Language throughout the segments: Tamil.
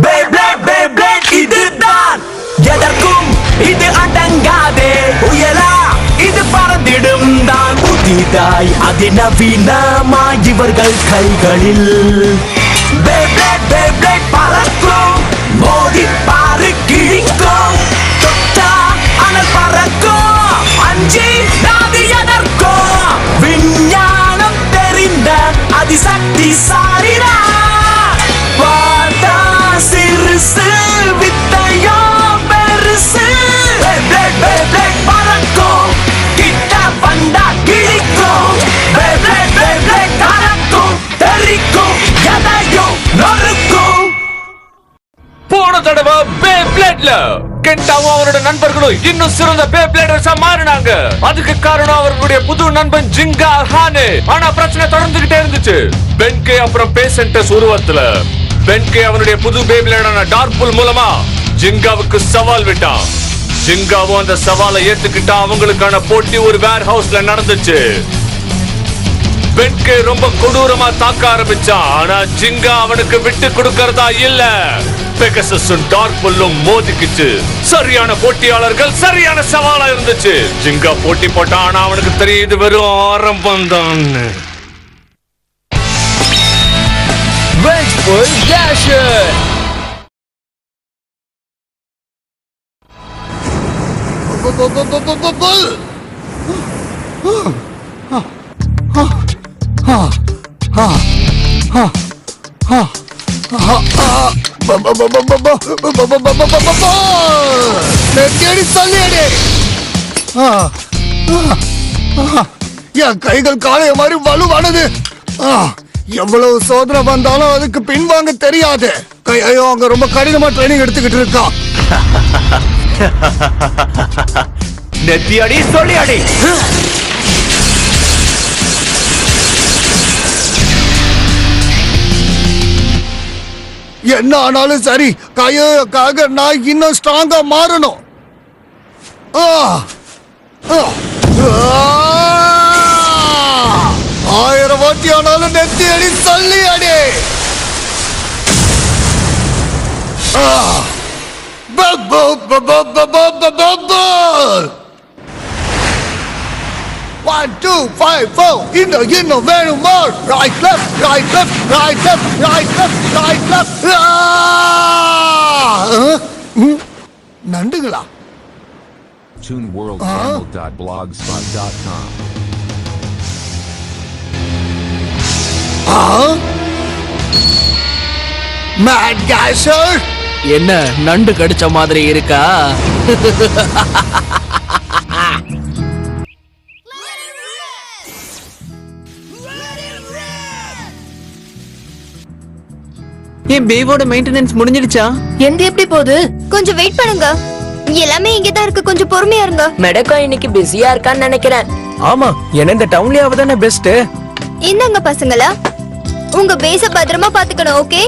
Beyblade இதுதான் எதற்கும் இது அடங்காதே புயலா இது பறந்திடும் தான் புதிதாய் அதிநவீனமாய் இவர்கள் கைகளில் Beyblade பறக்கும் மோதி பாரு கிழிக்கும் தொட்டா அனல் பறக்கும் அஞ்சி நாதி எதற்கும் விஞ்ஞானம் தெரிந்த அதிசக்தி சாரினா சிறுசு வித்தையோ பெருசு Beyblade பறக்கும் கிட்ட வந்தா கிழிக்கும் Beyblade கறக்கும் தெரிக்கும் எதையும் நொறுக்கும். போன தடவை Beybladeல கென்டாவும் அவரோட நண்பர்களும் இன்னும் சிறந்த Beybladers மாறினாங்க. அதுக்கு காரணம் அவர்களுடைய புது நண்பன் ஜிங்கா ஹானே. ஆனா பிரச்சனை தொடர்ந்துகிட்டே இருந்துச்சு. பென்கே அப்புறம் பேசன்டஸ் உருவத்துல பென்கே அவனுடைய புது Beybladeான டார்க் புல் மூலமா ஜிங்காவுக்கு சவால் விட்டான். ஜிங்காவும் அந்த சவாலை ஏத்துக்கிட்டா. அவங்களுக்கான போட்டி ஒரு வேர் ஹவுஸ்ல நடந்துச்சு. பென்கே ரொம்ப கொடூரமா தாக்க ஆரம்பிச்சான். ஆனா ஜிங்கா அவனுக்கு விட்டு கொடுக்கறதா இல்ல. பெகசஸும் டார்க் புல்லும் மோதிக்கிச்சு. சரியான போட்டியாளர்கள், சரியான சவாலா இருந்துச்சு. ஜிங்கா போட்டி போட்டான். ஆனா அவனுக்கு தெரியுது வெறும் ஆரம்பம் தான். Vengeful Dasher! என் கைகள் காளைய மாதிரி வலுவானது. எவ்வளவு சோதனை வந்தாலும் அதுக்கு பின்வாங்க தெரியாது. ஐயோ, அங்க ரொம்ப கடினமா ட்ரைனிங் எடுத்துக்கிட்டு இருக்கான். நெத்தி அடி சொல்லி அடி. என்ன ஆனாலும் சரி, கையோக்காக நான் இன்னும் ஸ்ட்ராங்கா மாறணும். ஆயிரம் வாட்டி ஆனாலும் நெத்தி அடி சொல்லி அடி. One, two, five, four. இன்னும் வேணும் more. Right, left, right, left, right, left, right, left, right, left. நண்டுகளா? tuneworldchannel.blogspot.com Mad Gasher? என்ன நண்டு கடிச்ச மாதிரி இருக்கா? என் பேவோட மெயின்டெனன்ஸ் முடிஞ்சிடுச்சா? எந்த எப்படி போகுது? கொஞ்சம் வெயிட் பண்ணுங்க. எல்லாமே இங்கதான் இருக்கு, கொஞ்சம் பொறுமையா இருங்க. மெடக்கோ இன்னைக்கு பிஸியா இருக்கான்னு நினைக்கிறேன். ஆமா, என்ன இந்த டவுன்லயே அவதானே பெஸ்ட். என்னங்க பசங்களா, உங்க பேஸ பத்திரமா பாத்துக்கணும். ஓகே,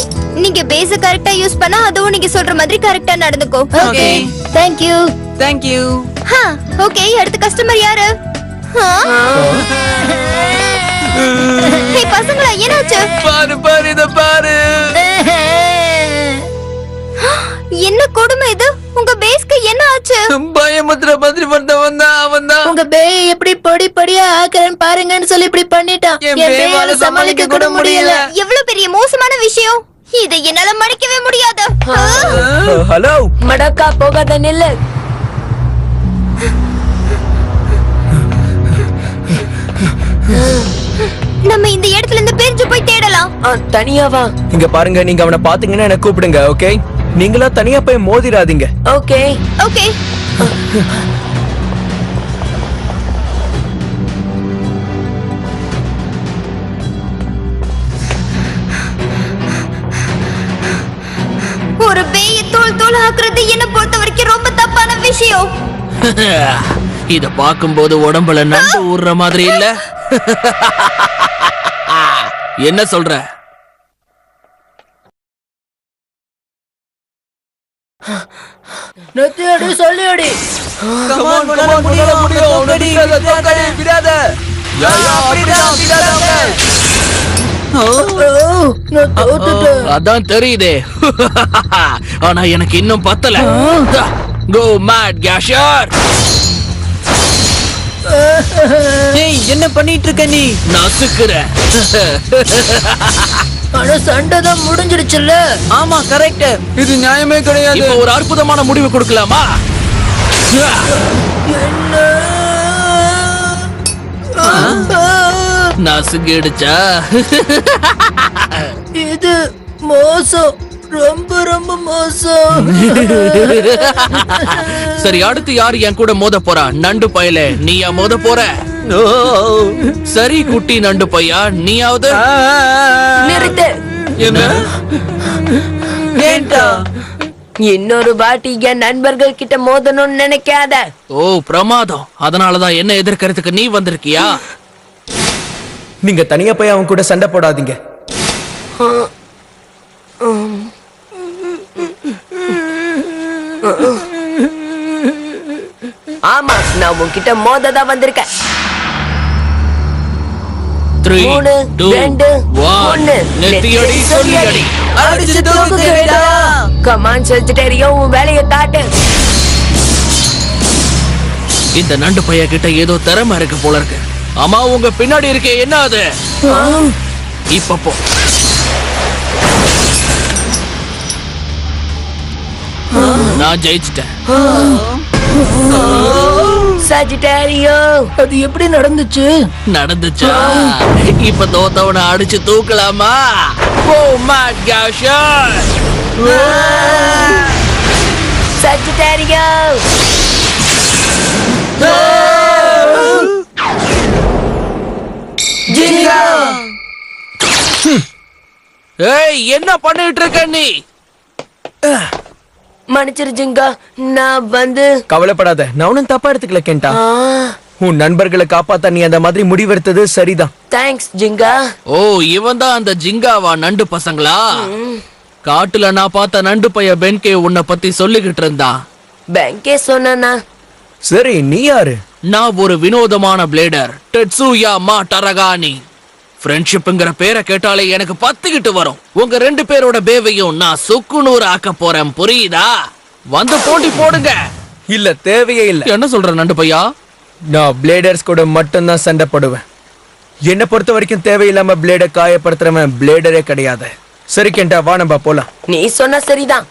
நீங்க பேஸ கரெக்டா யூஸ் பண்ணா அதுவும் நீங்க சொல்ற மாதிரி கரெக்டா நடந்துக்கோ. Okay, thank you. Thank you. Okay, அடுத்த கஸ்டமர் யாரு? ஹே பசங்களா, என்னாச்சு? பாரு பாரு இத பாரு. என்ன கொடுமை இது? உங்க பேஸ்க்கு என்ன ஆச்சு? பயமுத்திர மாதிரி அவன் தான். உங்க பே எப்படி பொடி பொடியா ஆக்குறேன்னு பாருங்கன்னு சொல்லி இப்படி பண்ணிட்டான். என் பேவால சமாளிக்க கூட முடியல. எவ்வளவு பெரிய மோசமான விஷயம். இதை என்னால மறைக்கவே முடியாது. ஹலோ மடக்கா, போகாத நில்லு. நம்ம இந்த இடத்துல இருந்து பிரிஞ்சு போய் தேடலாம். தனியாவா? இங்க பாருங்க, நீங்க அவனை பாத்தீங்கன்னா என்ன கூப்பிடுங்க. ஓகே, நீங்களா தனியா போய் மோதிராதீங்க. Okay okay. ஒரு பேயை தோல் தோல் ஆக்குறது என்ன பொறுத்த வரைக்கும் ரொம்ப தப்பான விஷயம். இத பாக்கும்போது உடம்புல நண்டு ஊறுற மாதிரி இல்ல? என்ன சொல்ற? நெத்தியடி சொல்லியடி. நான் தோத்துட்டேன். அதான் தெரியுதே. ஆனா எனக்கு இன்னும் பத்தல. கோ மேட் கேஷர். ஏய் என்ன பண்ணிட்டு இருக்க நீ? நசுக்குறேன். ஆனா சண்டை தான் முடிஞ்சிடுச்சுல்ல. ஆமா கரெக்ட். இது நியாயமே கிடையாது. இப்போ ஒரு அற்புதமான முடிவு கொடுக்கலாமா? நசுங்கிடுச்சா? இது மோசம், ரொம்ப ரொம்ப மோசம். சரி, அடுத்து யாரு என் கூட மோத போறா? நண்டு பயல, நீயா மோத போற? சரி குட்டி நண்டு பையா, நீயாவது? நிறுத்து. என்ன? ஏன்டா இன்னொரு வாட்டி என் நண்பர்கள் கிட்ட மோதணும்னு நினைக்காத. ஓ பிரமாதம். அதனாலதான் என்ன எதிர்க்கிறதுக்கு நீ வந்திருக்கியா? நீங்க தனியா போய் அவன் கூட சண்டை போடாதீங்க. ஆமா, நான் உன்கிட்ட மோததான் வந்திருக்கேன். 3, 2, 2, 1 நெத்தியடி சொல்லியடி. அடிச்சு தூக்குடா. கமான் செஞ்சுட்டேரியும் உன் வேலையை காட்டு. இந்த நண்டு பைய கிட்ட ஏதோ திறமை இருக்கு போல இருக்கு. ஆமா, உங்க பின்னாடி இருக்கே, என்ன அது? இப்ப போ. நான் ஜெயிச்சிட்டேன். சஜிட்டேரியோ, அது எப்படி நடந்துச்சு? நடந்துச்சா? இப்ப தோத்தவனை அடிச்சு தூக்கலாமா? ஓ மேட் கேஷர். சஜிட்டேரியோ. ஜிங்கா. ஏய், என்ன பண்ணிட்டு இருக்க நீ? மன்னிச்சிரு ஜிங்கா, நான் வந்து. கவலைப்படாத, நான் ஒன்னும் தப்பா எடுத்துக்கல கேண்டா. உன் நண்பர்களை காப்பாத்த நீ அந்த மாதிரி முடிவெடுத்தது சரிதான். தேங்க்ஸ் ஜிங்கா. ஓ, இவன் தான் அந்த ஜிங்காவா? நண்டு பசங்களா? காட்டுல நான் பார்த்த நண்டு பைய பென்கே உன்னை பத்தி சொல்லிக்கிட்டு இருந்தான். பேங்கே சொன்னா? சரி, நீ யாரு? நான் ஒரு வினோதமான பிளேடர், டெட்சுயா மா டரகானி. ஃப்ரெண்ட்ஷிப்ங்கிற பேரை கேட்டாலே எனக்கு பத்துக்கிட்டு வரும். உங்க 2 பேரோட பேவையும் நான் சுக்குநூறு ஆக்க போறேன், புரியுதா? வந்து போட்டி போடுங்க. இல்ல, தேவையே இல்ல. என்ன சொல்ற நண்டு பையா? நான் பிளேடர்ஸ் கூட மட்டும்தான் சண்டை போடுவேன். என்ன பொறுத்த வரைக்கும் தேவையில்லாம பிளேட காயப்படுத்துறவன் பிளேடரே கிடையாது. சரி கேண்டா, வா நம்ம போலாம். நீ சொன்ன சரிதான்.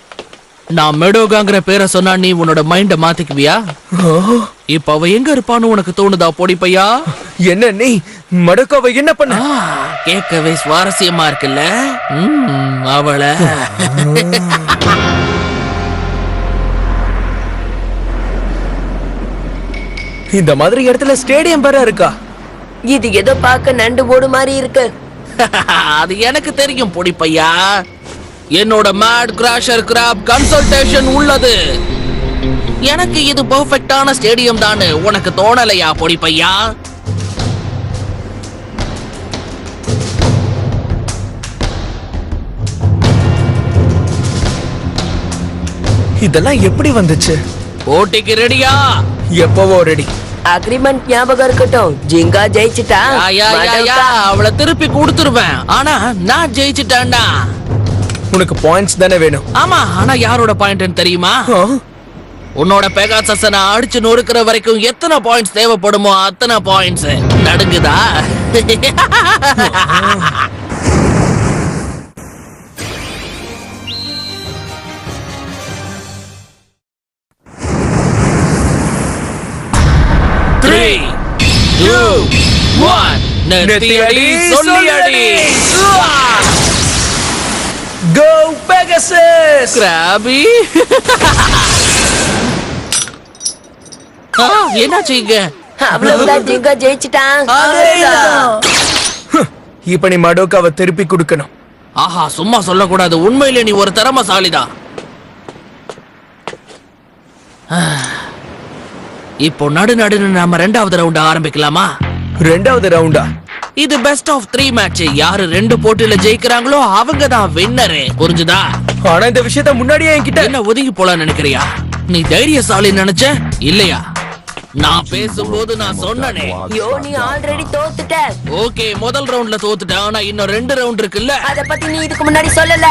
நான் மெடோகாங்கிற பேரை சொன்னா நீ உன்னோட மைண்ட மாத்திக்குவியா? இப்ப அவ எங்க இருப்பான்னு உனக்கு தோணுதா பொடி பையா? என்ன நீ மடக்காவை என்ன பண்ண? கேட்கவே சுவாரஸ்யமா இருக்குல்ல? அவளை இந்த மாதிரி இடத்துல ஸ்டேடியம் வேற இருக்கா? இது ஏதோ பார்க்க நண்டு ஓடு மாதிரி இருக்கு. அது எனக்கு தெரியும் பொடி பையா. என்னோட மேட் கிராஷர் கிராப் கன்சல்டேஷன் உள்ளது. எனக்கு இது பெர்ஃபெக்ட்டான ஸ்டேடியம் தானே உனக்கு தோணலையா பொடி பையா? இதெல்லாம் எப்படி வந்துச்சு? போட்டிக்கு ரெடியா? எப்பவோ ரெடி. அக்ரிமெண்ட் ஞாபகம் இருக்கட்டும். ஜிங்கா ஜெயிச்சிட்டா அவளை திருப்பி கொடுத்துருவேன். ஆனா நான் ஜெயிச்சிட்டேன்னா உனக்கு பாயிண்ட்ஸ் தானே வேணும்? ஆமா, ஆனா யாரோட பாயிண்ட் தெரியுமா? உன்னோட பெகாசஸ நான் அடிச்சு நொறுக்கிற வரைக்கும் எத்தனை பாயிண்ட்ஸ் தேவைப்படுமோ அத்தனை பாயிண்ட்ஸ். நடுங்குதா? நெத்தியடி சொல்லியடி. Go Pegasus! கிராபி. என்னாச்சு இங்க? அவ்வளவுதான், ஜிங்கா ஜெயிச்சிட்டான். இப்ப நீ மடோக்காவை திருப்பி கொடுக்கணும். ஆஹா, சும்மா சொல்லக்கூடாது. உண்மையிலே நீ ஒரு திறமைசாலிதான். இப்போ நடுன்னு நாம 2வது ரவுண்ட் ஆரம்பிக்கலாமா? 2வது ரவுண்டா? இது பெஸ்ட் ஆஃப் 3 மேட்ச். யாரு 2 போட்டியில ஜெயிக்கிறாங்களோ அவங்க தான் வின்னரு, புரிஞ்சுதா? ஆனா இந்த விஷயத்த முன்னாடியே என்கிட்ட என்ன ஒதுங்கி போலாம் நினைக்கிறியா? நீ தைரியசாலி நினைச்ச இல்லையா? நான் பேசும்போது நான் சொன்னனே. யோ நீ ஆல்ரெடி தோத்துட்ட. ஓகே, முதல் ரவுண்ட்ல தோத்துட்டேன். ஆனா இன்னும் 2 ரவுண்ட் இருக்குல்ல. அத பத்தி நீ இதுக்கு முன்னாடி சொல்லல.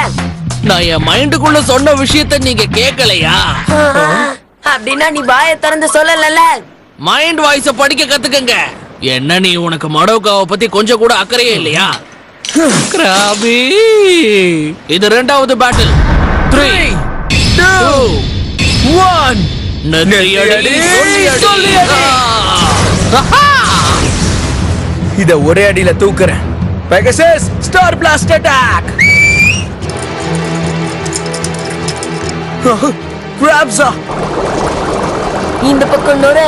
நான் என் மைண்டுக்குள்ள சொன்ன விஷயத்த நீங்க கேட்கலையா? அப்படின்னா நீ வாயை திறந்து சொல்லல. மைண்ட் வாய்ஸ படிக்க கத்துக்கங்க. என்ன நீ உனக்கு மடோகாவை பத்தி கொஞ்சம் கூட அக்கறையே இல்லையா? கிராபி, இது 2வது பேட்டில். 3 2 1 நெறியடி சொல்லியடி. இத ஒரே அடியில தூக்குறேன். Pegasus star blast attack. கிராப்ஸா இந்த பக்கம் நொறு.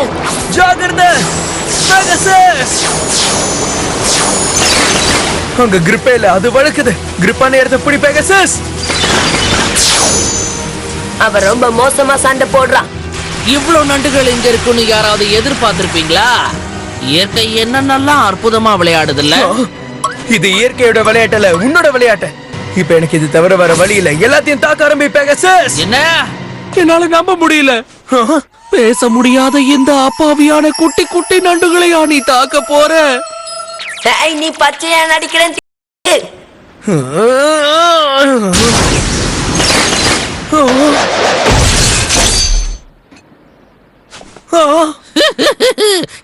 ஜாகிரதை பெகசஸ். அங்க கிரிப்பே இல்ல, அது வழுக்குது. கிரிப்பான இடத்தை பிடி பெகசஸ். அவ ரொம்ப மோசமா சண்டை போடுறான். இவ்வளவு நண்டுகள் இங்க இருக்குன்னு யாராவது எதிர்பார்த்திருப்பீங்களா? இயற்கை என்னென்னலாம் அற்புதமா விளையாடுதுல்ல. இது இயற்கையோட விளையாட்டுல உன்னோட விளையாட்டு. இப்ப எனக்கு இது தவிர வர வழி இல்ல. எல்லாத்தையும் தாக்க ஆரம்பி பெகசஸ். என்ன? என்னால நம்ப முடியல. பேச முடியாத இந்த அப்பாவியான குட்டி குட்டி நண்டுகளையா நீ தாக்க போற? நீ பச்சையா நடிக்கிறேன்.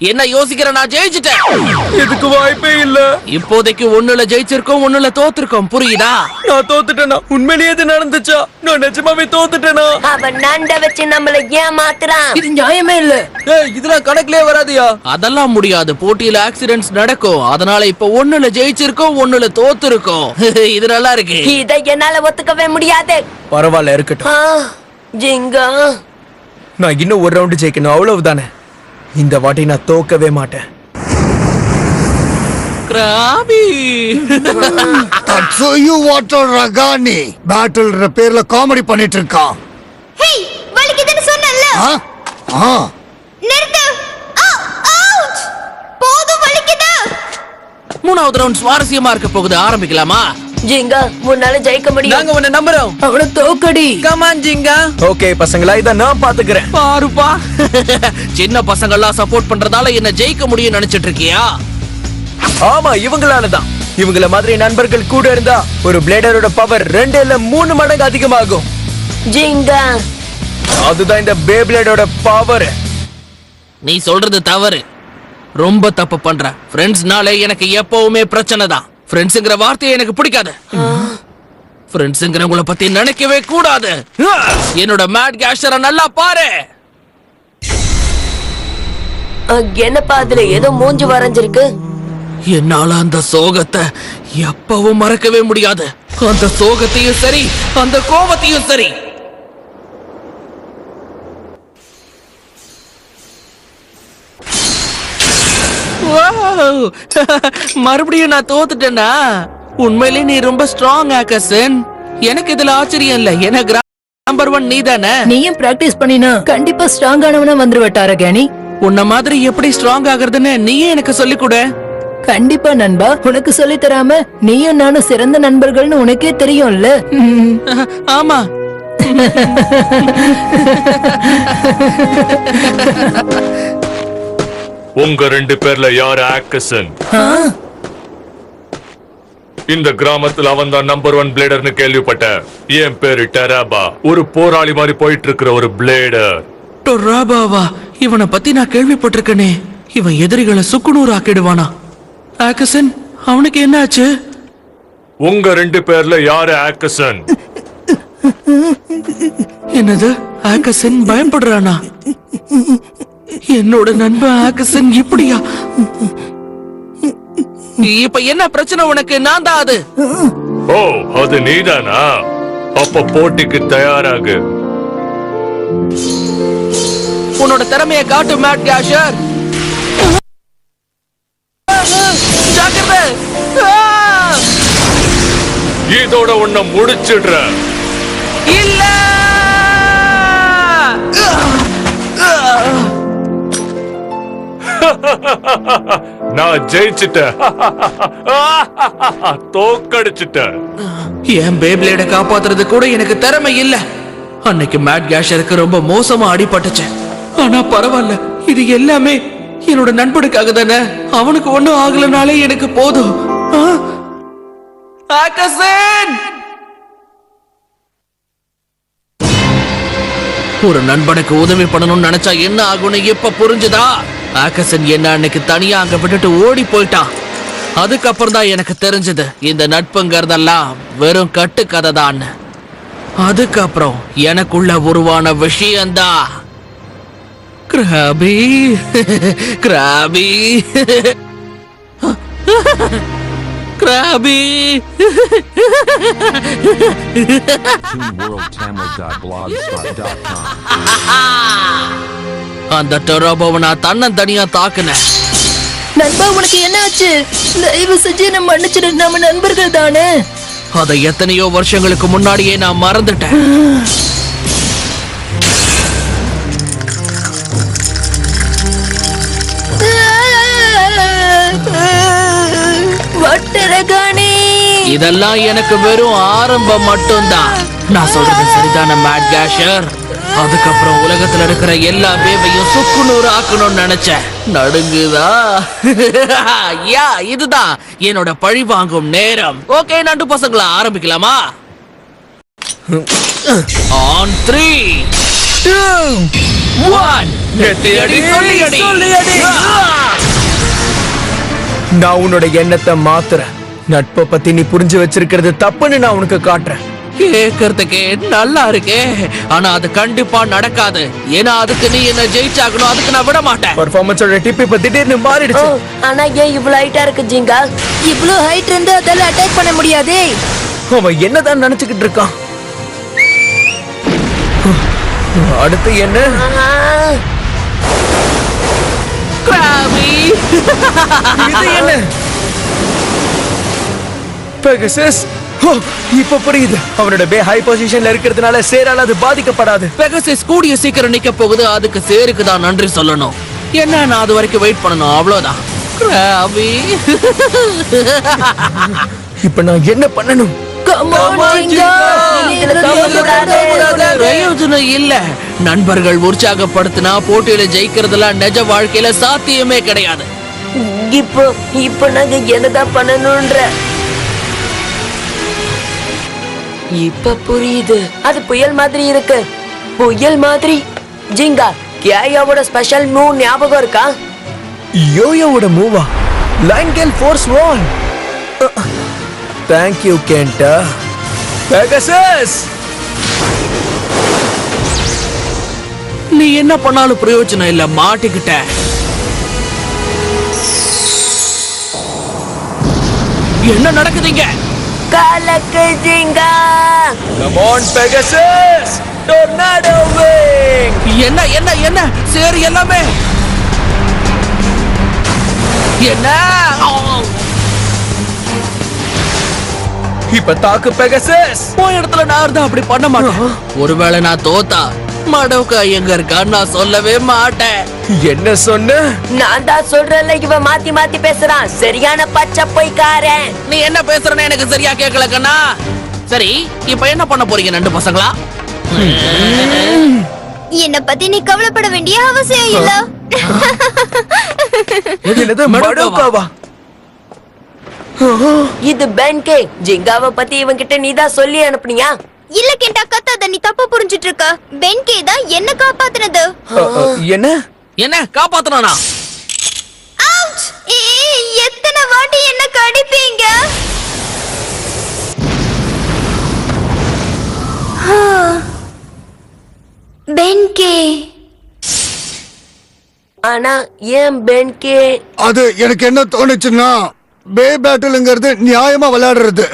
என்ன யோசிக்கிற? நான் ஜெயிச்சிட்டேன். இதுக்கு வாய்ப்பே இல்ல. இப்போதைக்கு 1ல ஜெயிச்சிருக்கோம், 1ல தோத்துருக்கோம். புரியுதா? நான் தோத்துட்டேனா? உண்மையிலேயே இது நடந்துச்சா? நான் நிஜமாவே தோத்துட்டேனா? அவன் நண்ட வச்சு நம்மள ஏமாத்துறான். இது நியாயமே இல்ல. இதெல்லாம் கணக்குலயே வராதியா? அதெல்லாம் முடியாது. போட்டியில ஆக்சிடென்ட்ஸ் நடக்கும். அதனால இப்ப 1ல ஜெயிச்சிருக்கோம், 1ல தோத்துருக்கோம். இது நல்லா இருக்கு. இதை என்னால ஒத்துக்கவே முடியாது. பரவாயில்ல, இருக்கட்டும். ஜிங்கா, நான் இன்னும் ஒரு ரவுண்டு ஜெயிக்கணும், அவ்வளவுதானே. இந்த வாட்டி நான் தோக்கவே மாட்டேன். கிராபி, தட்சுயு வாட்டர் ரகானி பேட்டில் பேர்ல காமெடி பண்ணிட்டு இருக்கான். ஹேய், வலிக்குதுன்னு சொன்னல்ல. நிறுத்து. அவுட். போதும், வலிக்குது. 3வது ரவுண்ட் சுவாரஸ்யமா இருக்க போகுது. ஆரம்பிக்கலாமா? ஜிங்கா, உன்னால ஜெயிக்க முடியும். நாங்க உன்னை நம்புறோம். அவன தோக்கடி. கம் ஆன் ஜிங்கா. ஓகே பசங்களா, இத நான் பாத்துக்கிறேன். பாருப்பா, சின்ன பசங்க எல்லாம் சப்போர்ட் பண்றதால என்ன ஜெயிக்க முடியும் நினைச்சிட்டு இருக்கியா? ஆமா, இவங்களாலதான். இவங்கள மாதிரி நண்பர்கள் கூட இருந்தா ஒரு பிளேடரோட பவர் 2 இல்ல 3 மடங்கு அதிகமாகும். ஜிங்கா, அதுதான் இந்த பே பிளேடோட பவர். நீ சொல்றது தவறு. ரொம்ப தப்பு பண்ற. ஃப்ரெண்ட்ஸ்னாலே எனக்கு எப்பவுமே பிரச்சனை தான். ஃப்ரெண்ட்ஸ்ங்கற வார்த்தையை எனக்கு பிடிக்காது. ஃப்ரெண்ட்ஸ்ங்கறவங்கள பத்தி நினைக்கவே கூடாது. என்னோட மேட் கேஷரை நல்லா பாரு. என்னப்பா அதுல ஏதோ மூஞ்சி வரைஞ்சிருக்கு. என்னால அந்த சோகத்தை எப்பவும் மறக்கவே முடியாது. அந்த சோகத்தையும் சரி, அந்த கோபத்தையும் சரி. மறுபடியும் நான் தோத்துட்டேனா? உண்மையிலே நீ ரொம்ப ஸ்ட்ராங் ஆக்கசன். எனக்கு இதுல ஆச்சரியம் இல்ல. எனக்கு நம்பர் 1 நீதானே. நீயும் பிராக்டிஸ் பண்ணினா கண்டிப்பா ஸ்ட்ராங் ஆனவனா வந்துருவட்டார கேணி. உன்ன மாதிரி எப்படி ஸ்ட்ராங் ஆகுறதுன்னு நீயே எனக்கு சொல்லிக் கொடு. கண்டிப்பா நண்பா, உனக்கு சொல்லி தராம நீயும் நானும் சிறந்த நண்பர்கள்னு உனக்கே தெரியும்ல. ஆமா. உங்க 2 பேர்ல யாரு ஆக்கசன்? இந்த கிராமத்துல அவன் தான் நம்பர் 1 பிளேடர்னு கேள்விப்பட்டேன். என் பேரு டெராபா. ஒரு போராளி மாதிரி போயிட்டு இருக்கிற ஒரு பிளேடர். டொராபாவா? இவனை பத்தி நான் கேள்விப்பட்டிருக்கனே. இவன் எதிரிகளை சுக்குநூறு ஆக்கிடுவானா? ஆக்கசன், அவனுக்கு என்ன ஆச்சு? உங்க 2 பேர்ல யாரு ஆக்கசன்? என்னது? ஆக்கசன் பயப்படுறானா? என்னோட நண்பன் ஆக்கசன் இப்படியா? இப்ப என்ன பிரச்சனை உனக்கு? நான் தான் அது. ஓ, அது நீதானா? அப்ப போட்டிக்கு தயாராகு. உன்னோட திறமையை காட்டு மேட் கேஷர். ஜாக்கிரதை. இதோட உன்னை முடிச்சிடுற. இல்ல, நான் ஜெயிச்சிட்டேன். தோக்கடிச்சிட்டேன். என் பேப்ளேட காப்பாத்துறது கூட எனக்கு திறமை இல்ல. அன்னைக்கு மேட் கேஷருக்கு ரொம்ப மோசமா அடிபட்டுச்சு. ஆனா பரவாயில்ல, இது எல்லாமே என்னோட நண்பனுக்காக தானே. அவனுக்கு ஒண்ணும் ஆகலனாலே எனக்கு போதும். ஆகாசன், ஒரு நண்பனுக்கு உதவி பண்ணணும்னு நினைச்சா என்ன ஆகும்னு இப்ப புரிஞ்சுதா? ஆகாசன் என்ன அன்னைக்கு தனியா அங்க விட்டுட்டு ஓடி போயிட்டான். அதுக்கப்புறம் தான் எனக்கு தெரிஞ்சது இந்த நட்புங்கிறதெல்லாம் வெறும் கட்டுக்கதை தான். அதுக்கப்புறம் எனக்குள்ள உருவான விஷயம்தான் கிராபி. கிராபி கிராபி. TeamWorldTamil.blogspot.com. அந்த டொரோபோவை நான் தன்னந்தனியா தாக்குனேன். நண்பா, உனக்கு என்ன ஆச்சு? தயவு செஞ்சு நம்ம மன்னிச்சிடு, நம்ம நண்பர்கள் தானே. அதை எத்தனையோ வருஷங்களுக்கு முன்னாடியே நான் மறந்துட்டேன். வட்டரகானே, இதெல்லாம் எனக்கு வெறும் ஆரம்பம் மட்டும்தான். நான் சொல்றது சரிதான மேட் கேஷர்? அதுக்கப்புறம் உலகத்துல இருக்கிற எல்லா பேபையும் சுக்குநூறு ஆக்கணும்னு நினைச்சேன். நடுங்குதா? யா, இதுதான் என்னோட பழி வாங்கும் நேரம். ஓகே நண்டு பசங்களா, ஆரம்பிக்கலாமா? ஆன் 3 2 1 நெத்தியடி சொல்லியடி. நான் உன்னோட எண்ணத்தை மாத்துறேன். நட்பை பத்தி நீ புரிஞ்சு வச்சிருக்கிறது தப்புன்னு நான் உனக்கு காட்டுறேன். கேக்குறதுக்கே நல்லா இருக்கே, ஆனா அது கண்டிப்பா நடக்காது. ஏன்னா அதுக்கு நீ என்ன ஜெயிச்சாகணும். அதுக்கு நான் விட மாட்டேன். பர்ஃபார்மன்ஸோட டிப் இப்ப திடீர்னு மாறிடுச்சு. ஆனா ஏன் இவ்வளவு ஹைட்டா இருக்கு ஜிங்கா? இவ்ளோ ஹைட் இருந்து அதால அட்டாக் பண்ண முடியாதே. அவன் என்னதான் நினைச்சுக்கிட்டு இருக்கான்? அடுத்து என்ன? கிராபி. இது என்ன? பெகசஸ். இப்ப புரியுது. அவனோட பே ஹை பொசிஷன்ல இருக்கிறதுனால சேரால அது பாதிக்கப்படாது. பெகசஸ் கூடிய சீக்கிரம் நிக்க போகுது. அதுக்கு சேருக்கு தான் நன்றி சொல்லணும். என்ன, நான் அது வரைக்கும் வெயிட் பண்ணணும், அவ்வளவுதான். கிராபி. இப்ப நான் என்ன பண்ணணும்? பிரயோஜனம் இல்ல. நண்பர்கள் உற்சாகப்படுத்தினா போட்டியில ஜெயிக்கிறதுலாம் நிஜ வாழ்க்கையில சாத்தியமே கிடையாது. இப்போ நாங்க என்னதான் பண்ணணும்ன்ற இப்ப புரியுது. அது புயல் மாதிரி இருக்கு. புயல் மாதிரி. ஜிங்கா, கேயாவோட ஸ்பெஷல் மூவ் ஞாபகம் இருக்கா? யோயோவோட மூவா? Line gale force wall. Thank you, Kenta. Pegasus! நீ என்ன பண்ணாலும் பிரயோஜனம் இல்ல, மாட்டிக்கிட்ட. என்ன நடக்குதுங்க? கலக்கு Jirga. Come on, Pegasus! Tornado wing! என்ன என்ன என்ன சேரு எல்லாமே என்ன? இப்ப தாக்கு பெகசஸ். போய் இடத்துல நான் இருந்தா அப்படி பண்ண மாட்டேன். ஒருவேளை நான் தோத்தா மடவுக்கா எங்க இருக்கான்னு நான் சொல்லவே மாட்டேன். என்ன சொன்ன? நான் தான் சொல்றேன்ல, இவன் மாத்தி மாத்தி பேசுறான். சரியான பச்சை பொய்க்காரன். நீ என்ன பேசுறன்னு எனக்கு சரியா கேட்கல கண்ணா. சரி, இப்ப என்ன பண்ண போறீங்க நண்டு பசங்களா? என்ன பத்தி நீ கவலைப்பட வேண்டிய அவசியம் இல்ல. என்னது மடோகாவா? இது பென்கே. ஜிங்காவை பத்தி இவன் கிட்ட நீதான் சொல்லி அனுப்புனியா? இல்ல கேட்டா கத்தாத, நீ தப்பா புரிஞ்சிட்டு இருக்க. பென்கே தான் என்ன காப்பாத்துனது. என்ன என்ன காப்பாத்தனா? அவுச்! எத்தனை வாட்டி என்ன கடிப்பீங்க? பென்கே. ஆனா ஏன் பென்கே? அது எனக்கு என்ன தோணுச்சுன்னா, பே பேட்டில்ங்கிறது நியாயமா விளையாடுறது.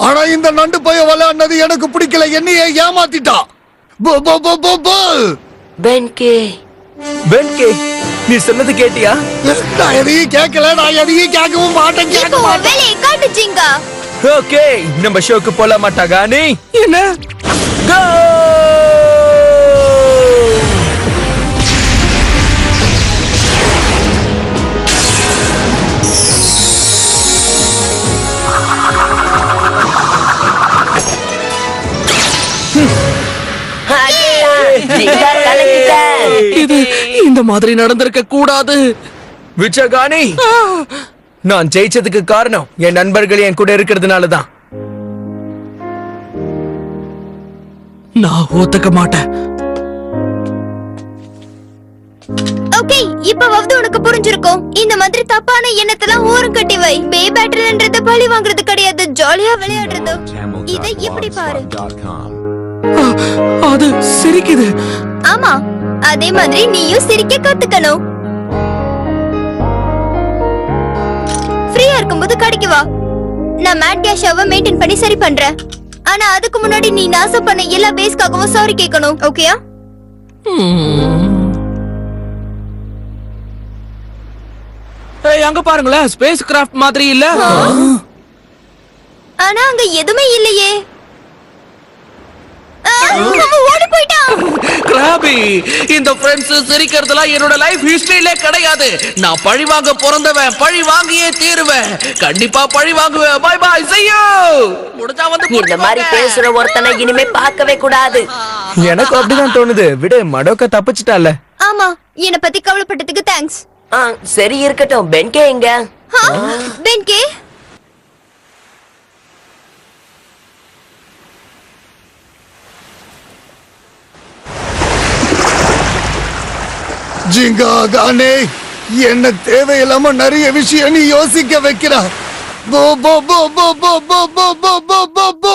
ஆனா இந்த நண்டு பைய விளையாடுனது எனக்கு பிடிக்கல. என்னையே ஏமாத்திட்டா. பென்கே. பென்கே, நீ சொன்னது கேட்டியா? நான் எதையும் கேட்கல. நான் எதையும் கேட்கவும் மாட்டேன். இப்போ வேலையை காட்டு ஜிங்கா. ஓகே, நம்ம ஷோக்கு போலாமா டகானி? என்ன? கோ! இது இந்த மாதிரி நடந்திருக்க கூடாது. விச்சகானி, நான் ஜெயிச்சதுக்கு காரணம் என் நண்பர்கள் என் கூட இருக்கிறதுனால தான். நான் ஒத்துக்க மாட்டேன். ஓகே, இப்பவாவது உனக்கு புரிஞ்சிருக்கும். இந்த மாதிரி தப்பான எண்ணத்தெல்லாம் ஓரம் கட்டி வை. பே பேட்டல்ன்றது பழி வாங்குறது கிடையாது, ஜாலியா விளையாடுறது. இதை இப்படி பாரு. அது சிரிக்குது. ஆமா, அதே மாதிரி நீயும் சிரிக்க கத்துக்கணும். ஃப்ரீயா இருக்கும்போது கடைக்கு வா. நான் மேட் கேஷாவை மெயின்டைன் பண்ணி சரி பண்றேன். ஆனா அதுக்கு முன்னாடி நீ நாசம் பண்ண எல்லா பேஸ்க்காகவும் சாரி கேட்கணும். ஓகேயா? அங்க பாருங்களேன், ஸ்பேஸ் கிராஃப்ட் மாதிரி இல்ல. ஆனா அங்க எதுவுமே இல்லையே. ஓடி போயிட்டான். கிராபி, இந்த ஃப்ரெண்ட்ஸ் சிரிக்கிறதுலாம் என்னோட லைஃப் ஹிஸ்டரியிலே கிடையாது. நான் பழி வாங்க பிறந்தவன், பழி வாங்கியே தீருவேன். கண்டிப்பா பழி வாங்குவேன். Bye bye, see you. முடிஞ்சா வந்து இந்த மாதிரி பேசுற ஒருத்தனை இனிமே பார்க்கவே கூடாது. எனக்கு அப்படிதான் தோணுது. விடு, மடோக்கா தப்பிச்சிட்டால. ஆமா, என்ன பத்தி கவலைப்பட்டதுக்கு தேங்க்ஸ். சரி இருக்கட்டும். பென்கே எங்க? பென்கே, ஜிங்கா கானே, என்ன தேவையில்லாம நிறைய விஷயம் நீ யோசிக்க வைக்கிறா. போ போ போ போ போ போ போ போ போ போ.